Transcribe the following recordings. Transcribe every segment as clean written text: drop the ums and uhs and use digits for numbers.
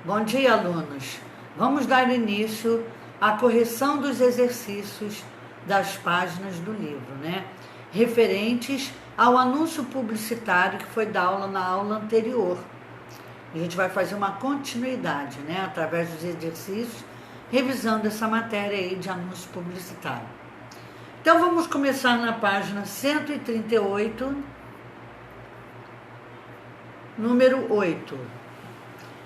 Bom dia, alunos. Vamos dar início à correção dos exercícios das páginas do livro, referentes ao anúncio publicitário que foi da aula na aula anterior. A gente vai fazer uma continuidade, através dos exercícios, revisando essa matéria aí de anúncio publicitário. Então, vamos começar na página 138, número 8.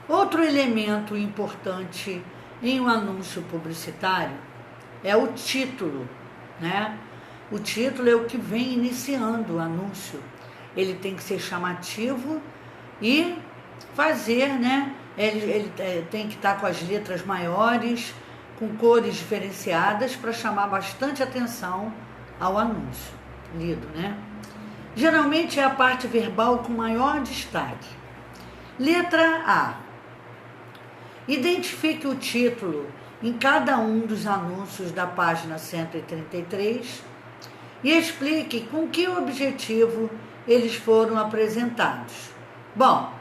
Outro elemento importante em um anúncio publicitário é o título, O título é o que vem iniciando o anúncio. Ele tem que ser chamativo e fazer, ele tem que estar com as letras maiores, com cores diferenciadas para chamar bastante atenção ao anúncio lido, Geralmente é a parte verbal com maior destaque. Letra A. Identifique o título em cada um dos anúncios da página 133 e explique com que objetivo eles foram apresentados. Bom,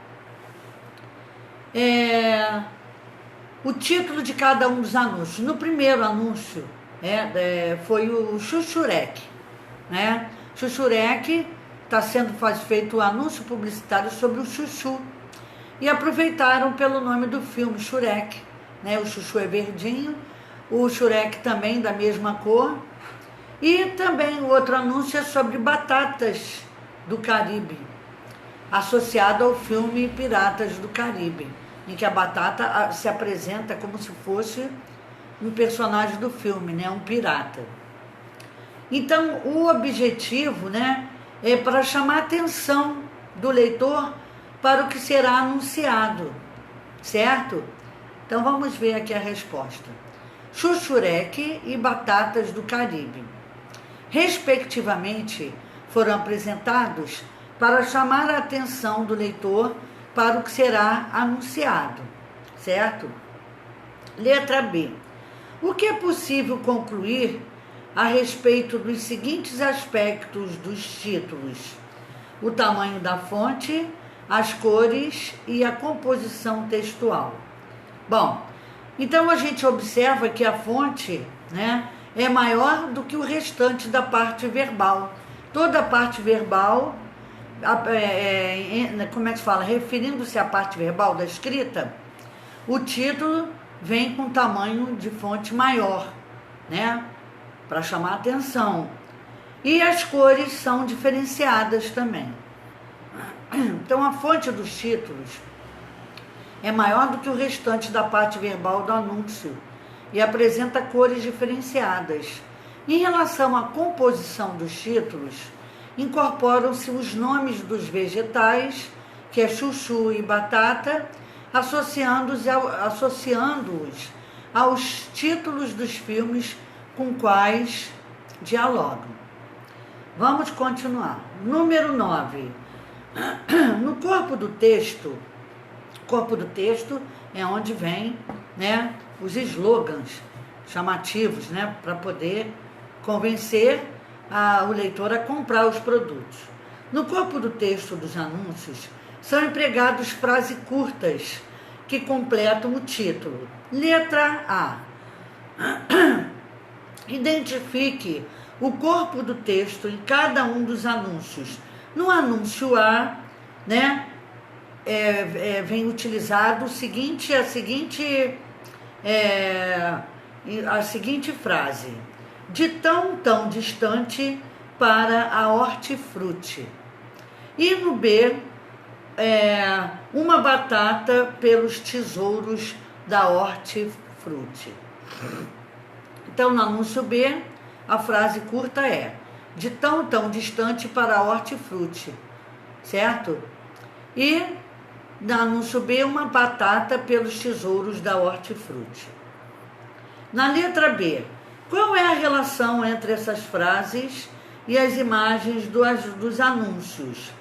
o título de cada um dos anúncios. No primeiro anúncio foi o Chuchurek, Chuchurek está sendo feito o anúncio publicitário sobre o chuchu. E aproveitaram pelo nome do filme, Shurek, O chuchu é verdinho, o Shurek também da mesma cor. E também o outro anúncio é sobre batatas do Caribe, associado ao filme Piratas do Caribe, em que a batata se apresenta como se fosse um personagem do filme, um pirata. Então, o objetivo, é para chamar a atenção do leitor para o que será anunciado, certo? Então, vamos ver aqui a resposta. Chuchurek e batatas do Caribe, respectivamente, foram apresentados para chamar a atenção do leitor para o que será anunciado, certo? Letra B. O que é possível concluir a respeito dos seguintes aspectos dos títulos? O tamanho da fonte, as cores e a composição textual. Bom, então a gente observa que a fonte, é maior do que o restante da parte verbal. Toda a parte verbal, referindo-se à parte verbal da escrita, o título vem com tamanho de fonte maior, para chamar a atenção. E as cores são diferenciadas também. Então, a fonte dos títulos é maior do que o restante da parte verbal do anúncio e apresenta cores diferenciadas. Em relação à composição dos títulos, incorporam-se os nomes dos vegetais, que é chuchu e batata, associando-os aos títulos dos filmes com quais dialogam. Vamos continuar. Número 9. No corpo do texto é onde vem, os slogans chamativos, para poder convencer o leitor a comprar os produtos. No corpo do texto dos anúncios são empregados frases curtas que completam o título. Letra A. Identifique o corpo do texto em cada um dos anúncios. No anúncio A, vem utilizado a seguinte frase: de tão distante para a hortifruti. E no B, uma batata pelos tesouros da hortifruti. Então, no anúncio B, a frase curta é: de tão distante para a hortifruti, certo? E no anúncio B, uma batata pelos tesouros da hortifruti. Na letra B, qual é a relação entre essas frases e as imagens dos anúncios?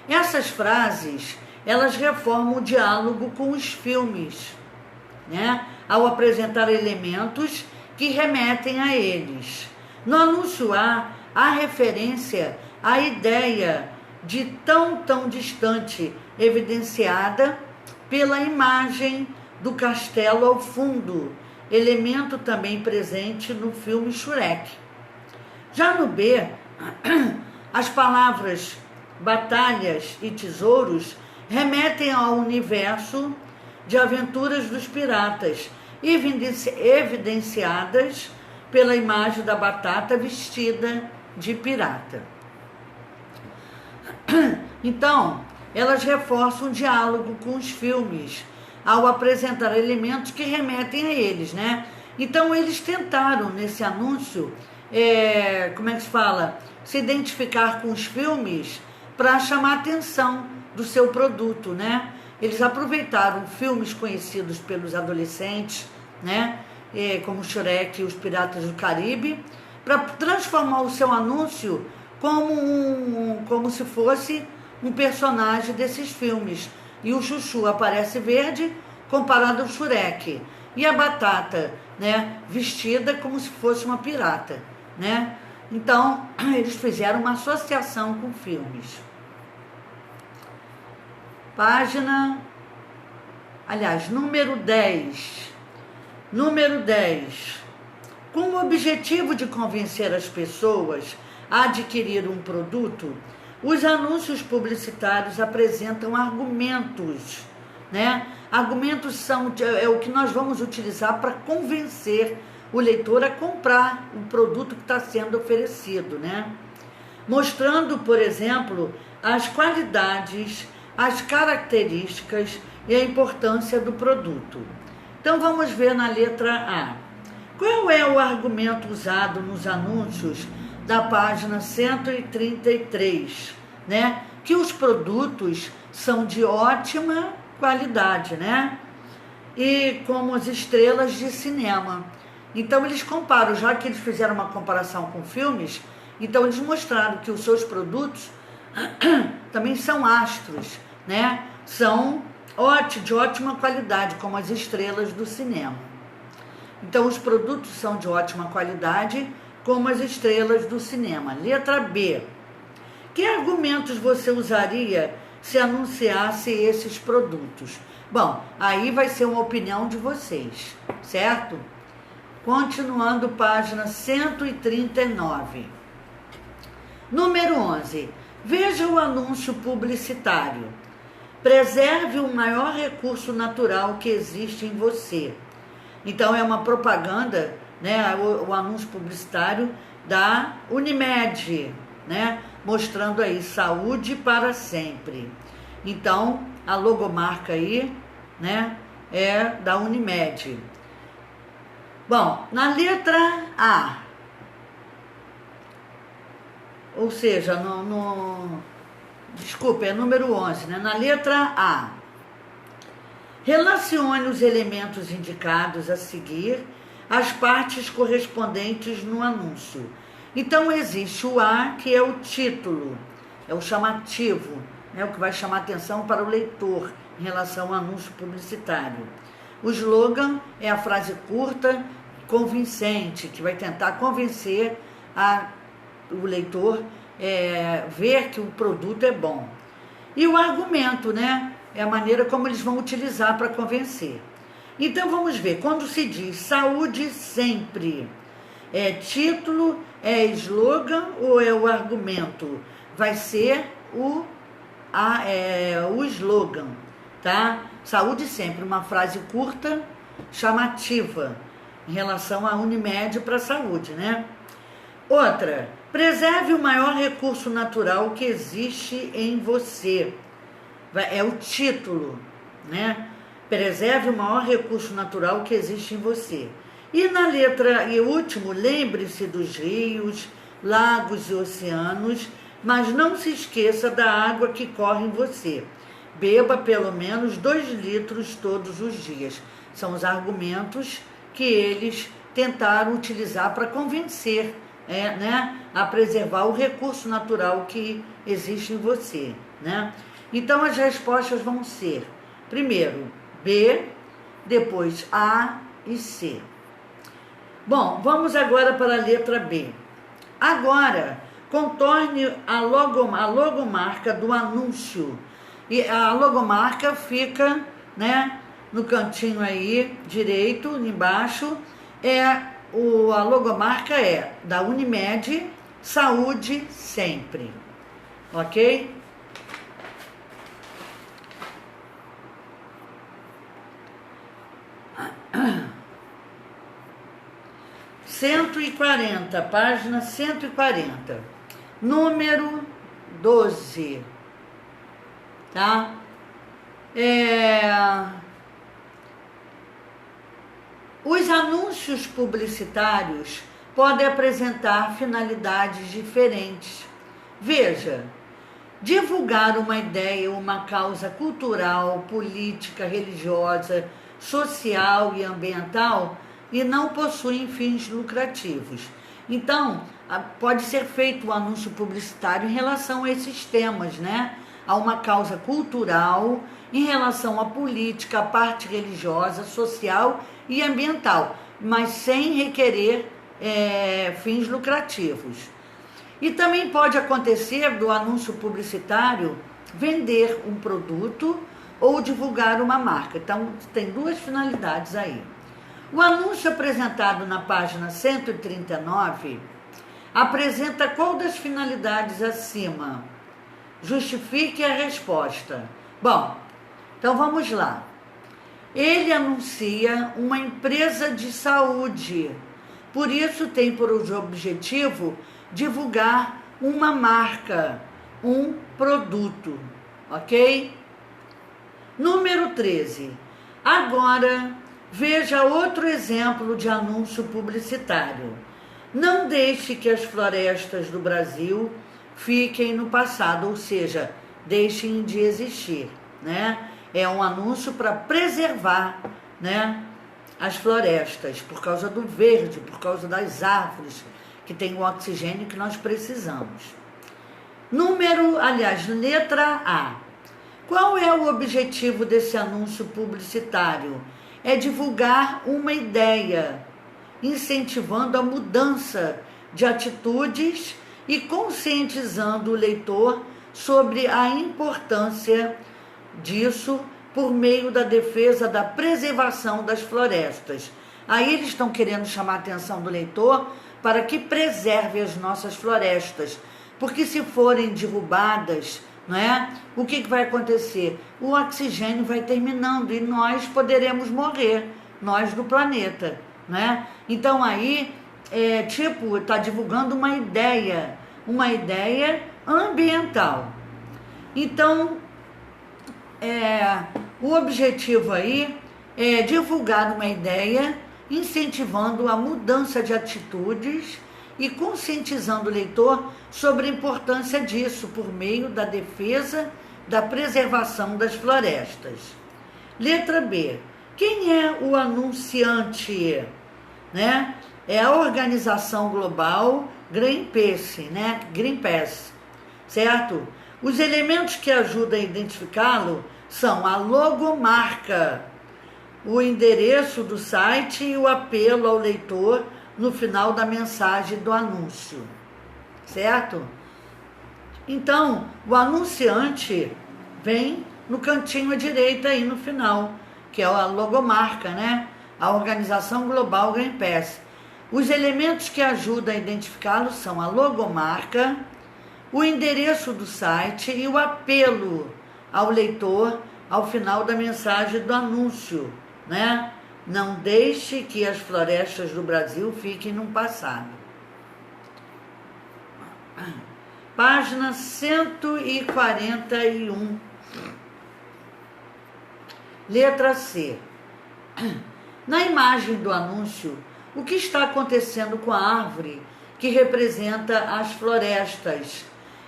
Essas frases, elas reformam o diálogo com os filmes, ao apresentar elementos que remetem a eles. No anúncio A, há referência à ideia de tão distante, evidenciada pela imagem do castelo ao fundo, elemento também presente no filme Shrek. Já no B, as palavras batalhas e tesouros remetem ao universo de aventuras dos piratas, evidenciadas pela imagem da batata vestida de pirata. Então, elas reforçam o diálogo com os filmes, ao apresentar elementos que remetem a eles, né? Então, eles tentaram, nesse anúncio, se identificar com os filmes para chamar a atenção do seu produto, né? Eles aproveitaram filmes conhecidos pelos adolescentes, né? Como Shrek e os Piratas do Caribe, para transformar o seu anúncio como se fosse um personagem desses filmes. E o Chuchu aparece verde comparado ao Shrek. E a batata, né, vestida como se fosse uma pirata, né? Então, eles fizeram uma associação com filmes. Número 10. Número 10. Com o objetivo de convencer as pessoas a adquirir um produto, os anúncios publicitários apresentam argumentos, né? Argumentos são o que nós vamos utilizar para convencer o leitor a comprar o produto que está sendo oferecido, né? Mostrando, por exemplo, as qualidades, as características e a importância do produto. Então vamos ver na letra A. Qual é o argumento usado nos anúncios da página 133, né? Que os produtos são de ótima qualidade, né? E como as estrelas de cinema. Então eles comparam, já que eles fizeram uma comparação com filmes, então eles mostraram que os seus produtos também são astros, né? São de ótima qualidade, como as estrelas do cinema. Então os produtos são de ótima qualidade, como as estrelas do cinema. Letra B. Que argumentos você usaria se anunciasse esses produtos? Bom, aí vai ser uma opinião de vocês, certo? Continuando, página 139. Número 11. Veja o anúncio publicitário. Preserve o maior recurso natural que existe em você. Então, é uma propaganda, né? O anúncio publicitário da Unimed, né? Mostrando aí saúde para sempre. Então, a logomarca aí, né? É da Unimed. Bom, na letra A, ou seja, desculpa, é número 11, né? Na letra A, relacione os elementos indicados a seguir às partes correspondentes no anúncio. Então, existe o A, que é o título, é o chamativo, né? O que vai chamar atenção para o leitor em relação ao anúncio publicitário. O slogan é a frase curta, convincente, que vai tentar convencer o leitor ver que o produto é bom. E o argumento, né? É a maneira como eles vão utilizar para convencer. Então vamos ver, quando se diz saúde sempre, é título, é slogan ou é o argumento? Vai ser o slogan, tá? Saúde sempre, uma frase curta, chamativa, em relação à Unimed para a saúde, né? Outra, preserve o maior recurso natural que existe em você. É o título, né? Preserve o maior recurso natural que existe em você. E na letra e último, lembre-se dos rios, lagos e oceanos, mas não se esqueça da água que corre em você. Beba pelo menos 2 litros todos os dias. São os argumentos que eles tentaram utilizar para convencer, né, a preservar o recurso natural que existe em você, né? Então as respostas vão ser, primeiro, B, depois A e C. Bom, vamos agora para a letra B. Agora, contorne a logomarca do anúncio. E a logomarca fica, né, no cantinho aí direito, embaixo, a logomarca é da Unimed, saúde sempre, ok? Página 140, número 12, tá? Os anúncios publicitários podem apresentar finalidades diferentes. Veja, divulgar uma ideia, uma causa cultural, política, religiosa, social e ambiental e não possuem fins lucrativos. Então, pode ser feito um anúncio publicitário em relação a esses temas, né? A uma causa cultural, em relação à política, à parte religiosa, social e ambiental, mas sem requerer fins lucrativos. E também pode acontecer do anúncio publicitário vender um produto ou divulgar uma marca. Então, tem duas finalidades aí. O anúncio apresentado na página 139 apresenta qual das finalidades acima? Justifique a resposta. Bom, então vamos lá. Ele anuncia uma empresa de saúde, por isso tem por objetivo divulgar uma marca, um produto, ok? Número 13. Agora, veja outro exemplo de anúncio publicitário. Não deixe que as florestas do Brasil fiquem no passado, ou seja, deixem de existir, né? É um anúncio para preservar, né, as florestas, por causa do verde, por causa das árvores, que tem o oxigênio que nós precisamos. Letra A. Qual é o objetivo desse anúncio publicitário? É divulgar uma ideia, incentivando a mudança de atitudes e conscientizando o leitor sobre a importância disso por meio da defesa da preservação das florestas. Aí eles estão querendo chamar a atenção do leitor para que preserve as nossas florestas, porque se forem derrubadas, não é? O que vai acontecer? O oxigênio vai terminando e nós poderemos morrer, nós do planeta, né? Então aí, está divulgando uma ideia ambiental. Então, o objetivo aí é divulgar uma ideia, incentivando a mudança de atitudes e conscientizando o leitor sobre a importância disso por meio da defesa da preservação das florestas. Letra B. Quem é o anunciante? Né? É a organização global Greenpeace, né? Greenpeace, certo? Os elementos que ajudam a identificá-lo são a logomarca, o endereço do site e o apelo ao leitor no final da mensagem do anúncio, certo? Então, o anunciante vem no cantinho à direita aí no final, que é a logomarca, né? A Organização Global Greenpeace. Os elementos que ajudam a identificá-lo são a logomarca, o endereço do site e o apelo ao leitor ao final da mensagem do anúncio, né? Não deixe que as florestas do Brasil fiquem no passado. Página 141. Letra C. Na imagem do anúncio, o que está acontecendo com a árvore que representa as florestas?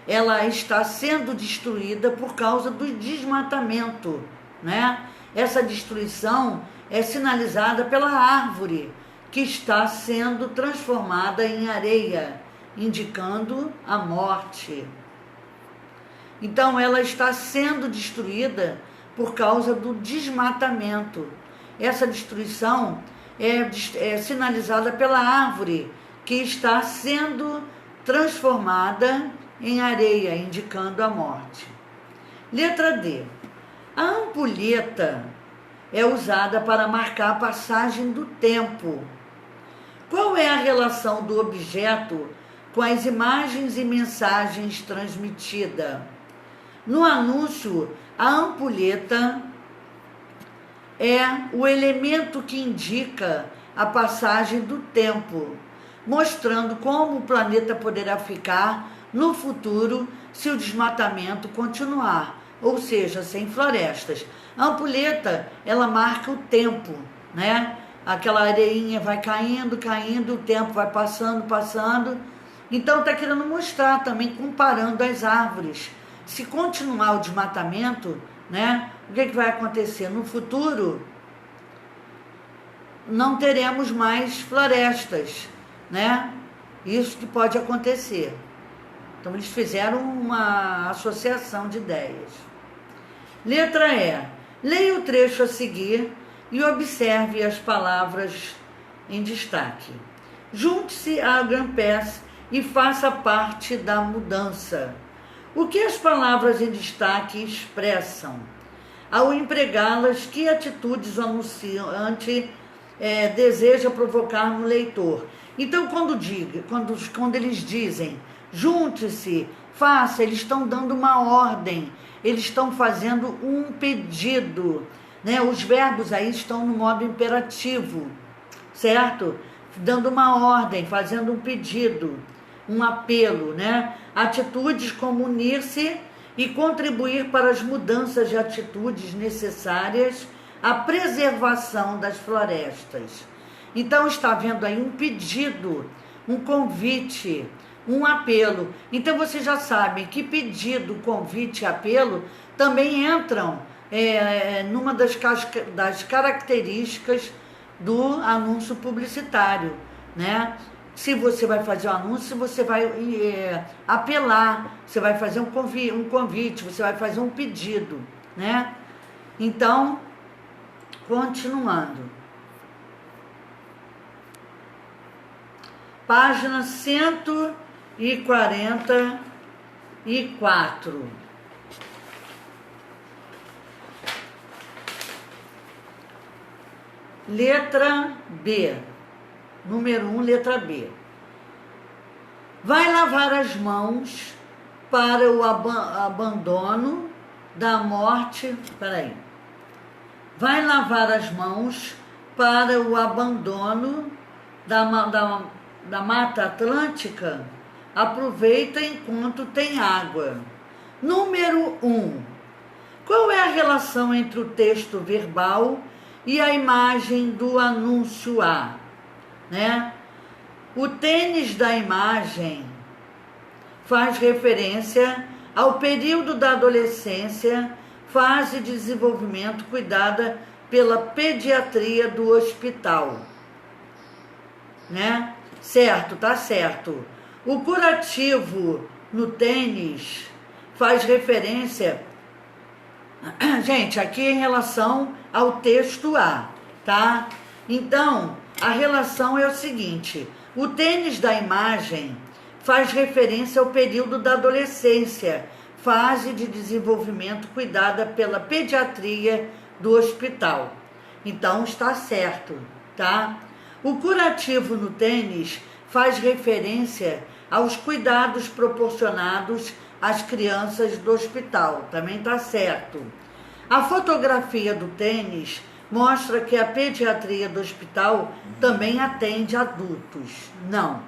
Ela está sendo destruída por causa do desmatamento, né? Essa destruição é sinalizada pela árvore que está sendo transformada em areia, indicando a morte. Então, ela está sendo destruída por causa do desmatamento. Essa destruição é sinalizada pela árvore que está sendo transformada em areia, indicando a morte. Letra D. A ampulheta é usada para marcar a passagem do tempo. Qual é a relação do objeto com as imagens e mensagens transmitidas? No anúncio, a ampulheta é o elemento que indica a passagem do tempo, mostrando como o planeta poderá ficar no futuro se o desmatamento continuar, ou seja, sem florestas. A ampulheta, ela marca o tempo, né? Aquela areinha vai caindo, caindo, o tempo vai passando, passando. Então está querendo mostrar também, comparando as árvores. Se continuar o desmatamento, né? O que vai acontecer? No futuro, não teremos mais florestas, né? Isso que pode acontecer. Então, eles fizeram uma associação de ideias. Letra E. Leia o trecho a seguir e observe as palavras em destaque. Junte-se à Greenpeace e faça parte da mudança. O que as palavras em destaque expressam? Ao empregá-las, que atitudes o anunciante deseja provocar no leitor? Então, quando eles dizem junte-se, faça, eles estão dando uma ordem, eles estão fazendo um pedido, né? Os verbos aí estão no modo imperativo, certo? Dando uma ordem, fazendo um pedido, um apelo, né? Atitudes como unir-se e contribuir para as mudanças de atitudes necessárias à preservação das florestas. Então, está havendo aí um pedido, um convite, um apelo. Então, vocês já sabem que pedido, convite e apelo também entram numa das características do anúncio publicitário, né? Se você vai fazer um anúncio, você vai apelar, você vai fazer um convite, você vai fazer um pedido, né? Então, continuando. Página 144. Letra B. Número 1, letra B. Vai lavar as mãos para o abandono da morte. Peraí. Vai lavar as mãos para o abandono da Mata Atlântica. Aproveita enquanto tem água. Número 1. Qual é a relação entre o texto verbal e a imagem do anúncio A? Né? O tênis da imagem faz referência ao período da adolescência, fase de desenvolvimento cuidada pela pediatria do hospital. Né? Certo, tá certo. O curativo no tênis faz referência, gente, aqui em relação ao texto A, tá? Então, a relação é o seguinte: o tênis da imagem faz referência ao período da adolescência, fase de desenvolvimento cuidada pela pediatria do hospital. Então, está certo, tá? O curativo no tênis faz referência aos cuidados proporcionados às crianças do hospital. Também está certo. A fotografia do tênis mostra que a pediatria do hospital também atende adultos. Não.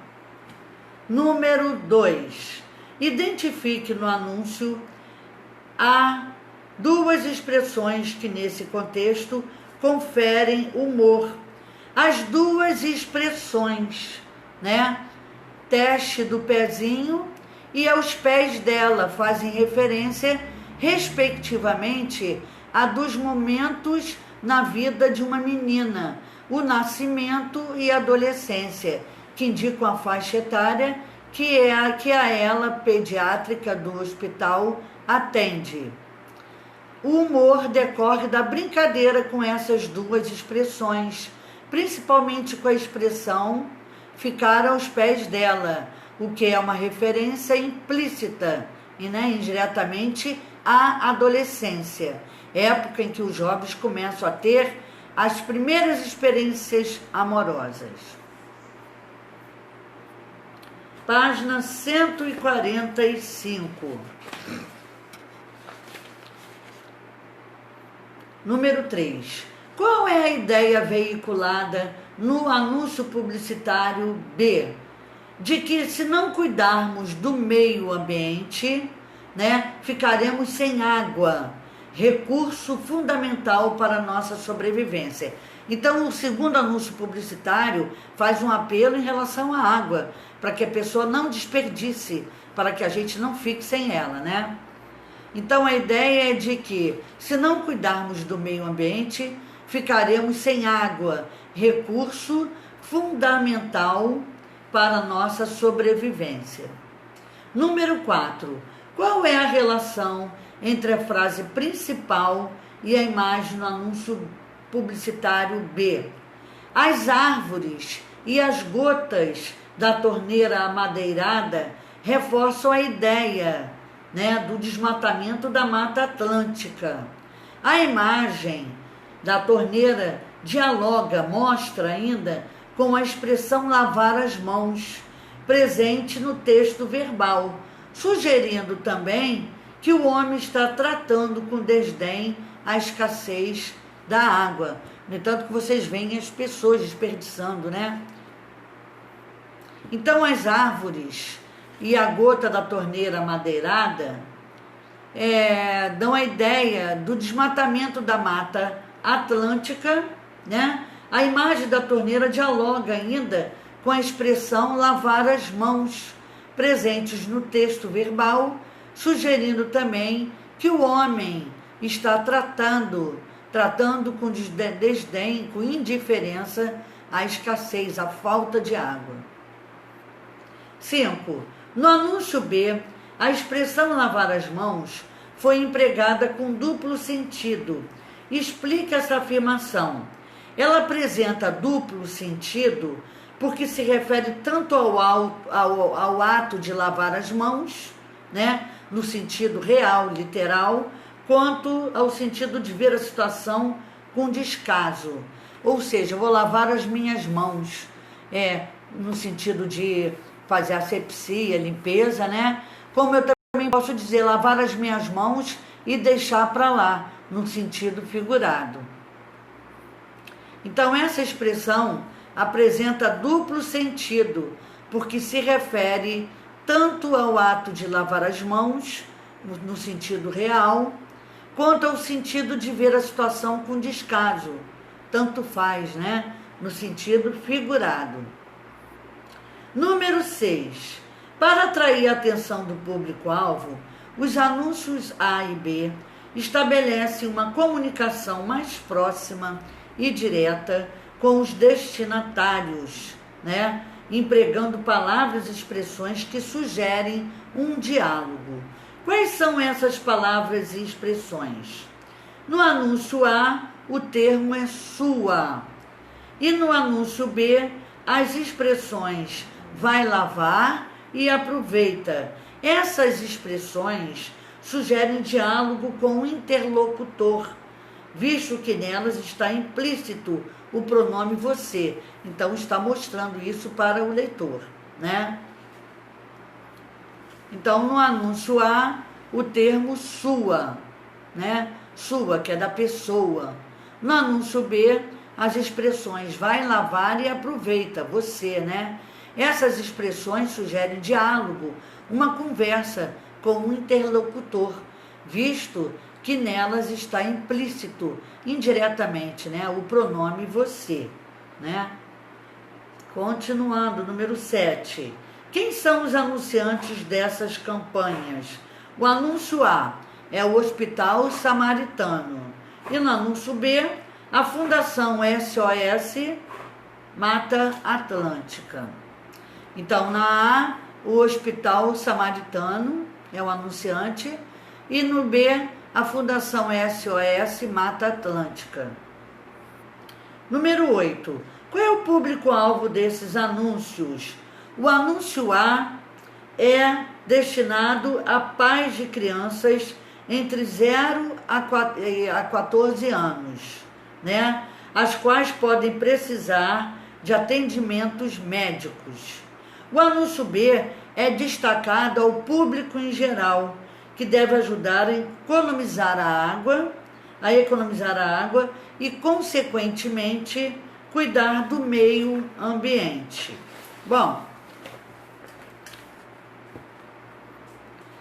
Número 2. Identifique no anúncio há duas expressões que nesse contexto conferem humor. As duas expressões, né? Teste do pezinho e aos pés dela fazem referência, respectivamente, a dos momentos na vida de uma menina, o nascimento e a adolescência, que indicam a faixa etária que a ela pediátrica do hospital atende. O humor decorre da brincadeira com essas duas expressões, principalmente com a expressão ficar aos pés dela, o que é uma referência implícita e indiretamente à adolescência. época em que os jovens começam a ter as primeiras experiências amorosas. Página 145. Número 3. Qual é a ideia veiculada no anúncio publicitário B? De que se não cuidarmos do meio ambiente, ficaremos sem água, recurso fundamental para a nossa sobrevivência. Então, o segundo anúncio publicitário faz um apelo em relação à água, para que a pessoa não desperdice, para que a gente não fique sem ela, Então, a ideia é de que, se não cuidarmos do meio ambiente, ficaremos sem água, recurso fundamental para a nossa sobrevivência. Número 4. Qual é a relação entre a frase principal e a imagem no anúncio publicitário B? As árvores e as gotas da torneira amadeirada reforçam a ideia, do desmatamento da Mata Atlântica. A imagem da torneira dialoga, mostra ainda com a expressão lavar as mãos, presente no texto verbal, sugerindo também que o homem está tratando com desdém a escassez da água. No entanto, que vocês veem as pessoas desperdiçando, Então, as árvores e a gota da torneira madeirada dão a ideia do desmatamento da Mata Atlântica, A imagem da torneira dialoga ainda com a expressão lavar as mãos, presentes no texto verbal, sugerindo também que o homem está tratando com desdém, com indiferença, a escassez, a falta de água. 5. No anúncio B, a expressão lavar as mãos foi empregada com duplo sentido. Explica essa afirmação. Ela apresenta duplo sentido porque se refere tanto ao ato de lavar as mãos, no sentido real, literal, quanto ao sentido de ver a situação com descaso. Ou seja, eu vou lavar as minhas mãos, no sentido de fazer asepsia, limpeza, Como eu também posso dizer lavar as minhas mãos e deixar para lá, no sentido figurado. Então, essa expressão apresenta duplo sentido, porque se refere tanto ao ato de lavar as mãos, no sentido real, quanto ao sentido de ver a situação com descaso. Tanto faz, no sentido figurado. Número 6. Para atrair a atenção do público-alvo, os anúncios A e B estabelecem uma comunicação mais próxima e direta com os destinatários, empregando palavras e expressões que sugerem um diálogo. Quais são essas palavras e expressões? No anúncio A, o termo é sua. E no anúncio B, as expressões vai lavar e aproveita. Essas expressões sugerem diálogo com o interlocutor, visto que nelas está implícito o pronome você. Então, está mostrando isso para o leitor, Então, no anúncio A, o termo sua, Sua, que é da pessoa. No anúncio B, as expressões vai lavar e aproveita, você, Essas expressões sugerem diálogo, uma conversa com o interlocutor, visto que nelas está implícito, indiretamente, o pronome você, Continuando, número 7. Quem são os anunciantes dessas campanhas? O anúncio A é o Hospital Samaritano. E no anúncio B, a Fundação SOS Mata Atlântica. Então, na A, o Hospital Samaritano é o anunciante. E no B, a Fundação SOS Mata Atlântica. Número 8. Qual é o público-alvo desses anúncios? O anúncio A é destinado a pais de crianças entre 0 a 14 anos, né? As quais podem precisar de atendimentos médicos. O anúncio B é destacado ao público em geral, que deve ajudar a economizar a água e, consequentemente, cuidar do meio ambiente. Bom,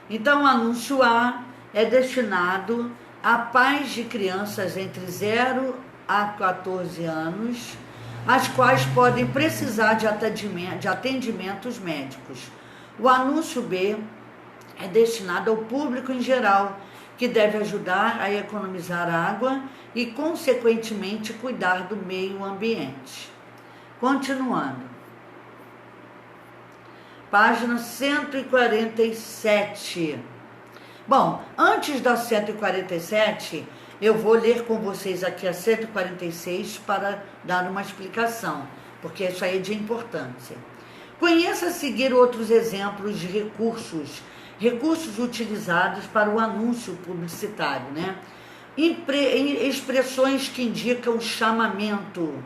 então o anúncio A é destinado a pais de crianças entre 0 a 14 anos, as quais podem precisar de atendimentos médicos. O anúncio B é destinado ao público em geral, que deve ajudar a economizar água e, consequentemente, cuidar do meio ambiente. Continuando. Página 147. Bom, antes da 147, eu vou ler com vocês aqui a 146 para dar uma explicação, porque isso aí é de importância. Conheça a seguir outros exemplos de recursos utilizados para o anúncio publicitário, né? Expressões que indicam chamamento.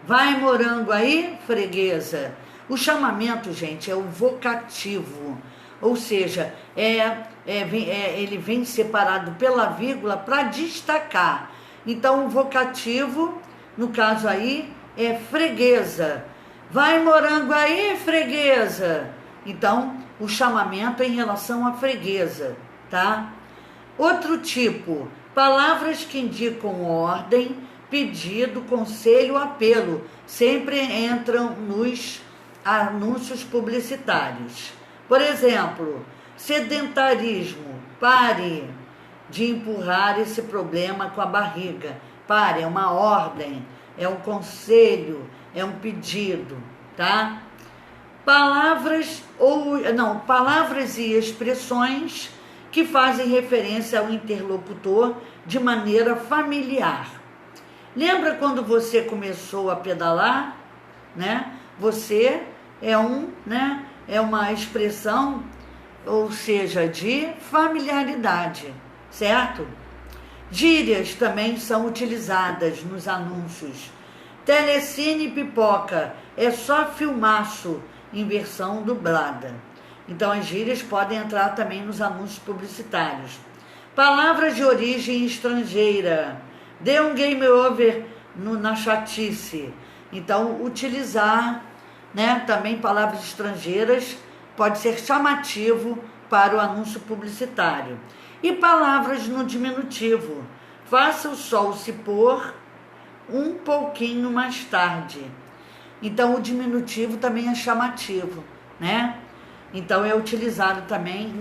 Vai morango aí, freguesa? O chamamento, gente, é o vocativo, ou seja, ele vem separado pela vírgula para destacar. Então, o vocativo, no caso aí, é freguesa. Vai morango aí, freguesa? Então, o chamamento é em relação à freguesa, tá? Outro tipo, palavras que indicam ordem, pedido, conselho, apelo, sempre entram nos anúncios publicitários. Por exemplo, sedentarismo, pare de empurrar esse problema com a barriga. Pare, é uma ordem, é um conselho, é um pedido, tá? Palavras e expressões que fazem referência ao interlocutor de maneira familiar. Lembra quando você começou a pedalar, né? Você é uma expressão, ou seja, de familiaridade, certo? Gírias também são utilizadas nos anúncios. Telecine Pipoca é só filmaço em versão dublada. Então as gírias podem entrar também nos anúncios publicitários. Palavras de origem estrangeira. Dê um game over na chatice. Então utilizar, né, também palavras estrangeiras pode ser chamativo para o anúncio publicitário. E palavras no diminutivo. Faça o sol se pôr um pouquinho mais tarde. Então o diminutivo também é chamativo, né? Então é utilizado também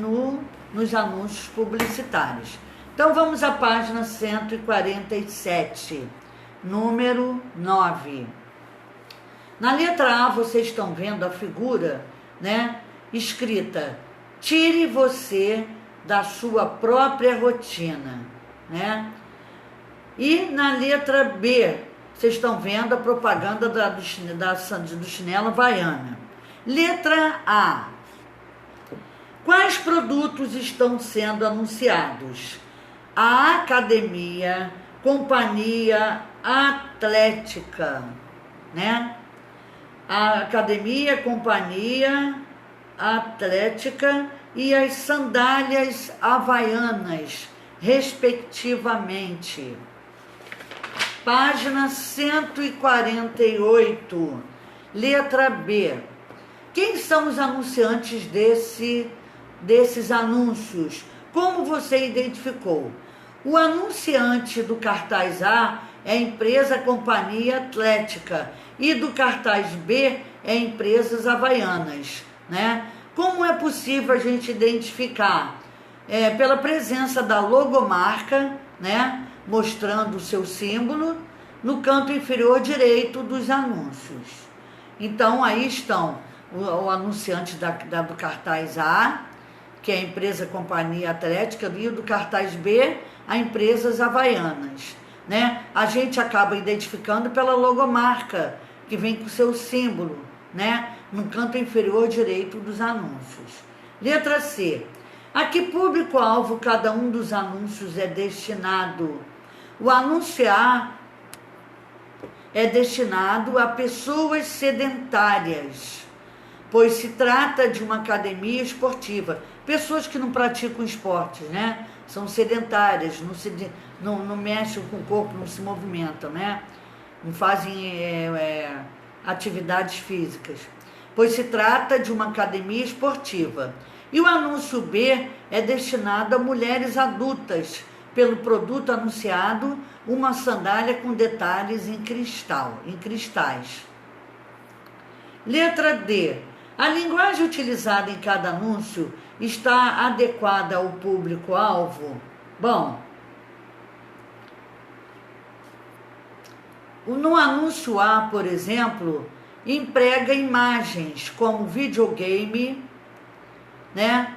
nos anúncios publicitários. Então vamos à página 147, número 9. Na letra A vocês estão vendo a figura, né, escrita: tire você da sua própria rotina, né? E na letra B, vocês estão vendo a propaganda do chinelo Havaiana. Letra A. Quais produtos estão sendo anunciados? A Academia, Companhia Atlética, né? A Academia, Companhia Atlética e as sandálias havaianas, respectivamente. Página 148, letra B. Quem são os anunciantes desses anúncios? Como você identificou? O anunciante do cartaz A é a empresa Companhia Atlética e do cartaz B é Empresas Havaianas, né? Como é possível a gente identificar? Pela presença da logomarca, né, mostrando o seu símbolo no canto inferior direito dos anúncios. Então aí estão o anunciante do cartaz A, que é a empresa Companhia Atlética, e o do cartaz B, a Empresas Havaianas, né? A gente acaba identificando pela logomarca, que vem com o seu símbolo, né, no canto inferior direito dos anúncios. Letra C. A que público-alvo cada um dos anúncios é destinado? O anúncio A é destinado a pessoas sedentárias, pois se trata de uma academia esportiva. Pessoas que não praticam esportes, né? São sedentárias, não mexem com o corpo, não se movimentam, né? Não fazem atividades físicas. Pois se trata de uma academia esportiva. E o anúncio B é destinado a mulheres adultas, pelo produto anunciado, uma sandália com detalhes em cristais. Letra D. A linguagem utilizada em cada anúncio está adequada ao público-alvo? Bom, no anúncio A, por exemplo, emprega imagens como videogame, né,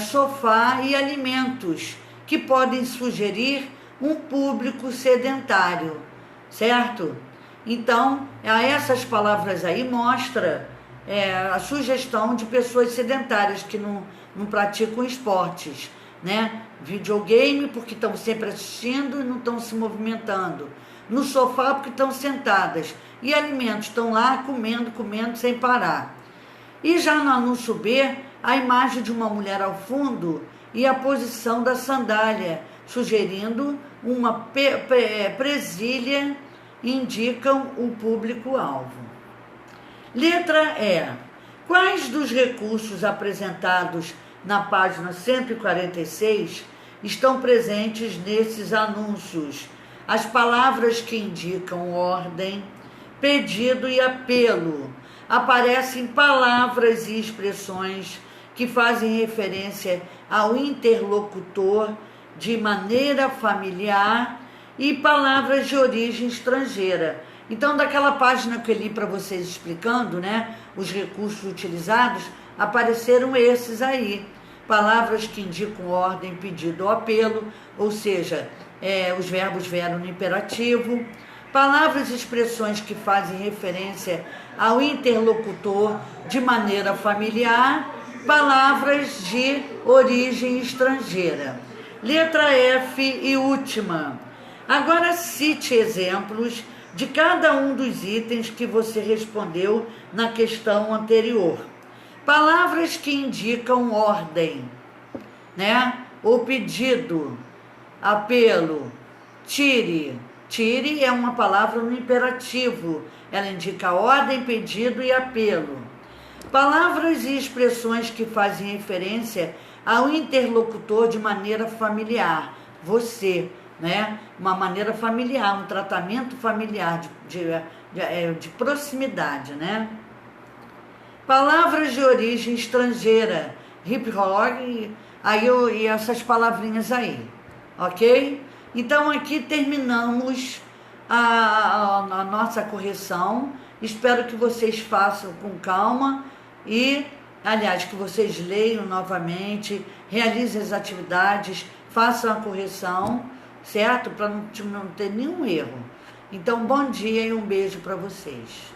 sofá e alimentos, que podem sugerir um público sedentário, certo? Então, essas palavras aí mostram a sugestão de pessoas sedentárias que não praticam esportes, né? Videogame, porque estão sempre assistindo e não estão se movimentando. No sofá, porque estão sentadas. E alimentos, estão lá comendo sem parar. E já no anúncio B, a imagem de uma mulher ao fundo e a posição da sandália, sugerindo uma presilha, indicam o público-alvo. Letra E. Quais dos recursos apresentados na página 146 estão presentes nesses anúncios? As palavras que indicam ordem, pedido e apelo. Aparecem palavras e expressões que fazem referência ao interlocutor de maneira familiar e palavras de origem estrangeira. Então, daquela página que eu li para vocês explicando, né, os recursos utilizados, apareceram esses aí. Palavras que indicam ordem, pedido ou apelo, ou seja, os verbos vieram no imperativo. Palavras e expressões que fazem referência ao interlocutor de maneira familiar. Palavras de origem estrangeira. Letra F e última. Agora cite exemplos de cada um dos itens que você respondeu na questão anterior. Palavras que indicam ordem, né? O pedido, apelo, tire. Tire é uma palavra no imperativo. Ela indica ordem, pedido e apelo. Palavras e expressões que fazem referência ao interlocutor de maneira familiar. Você, né? Uma maneira familiar, um tratamento familiar de proximidade, né? Palavras de origem estrangeira, hip hop, e essas palavrinhas aí, ok? Então aqui terminamos a nossa correção. Espero que vocês façam com calma e, aliás, que vocês leiam novamente, realizem as atividades, façam a correção, certo? Para não ter nenhum erro. Então, bom dia e um beijo para vocês.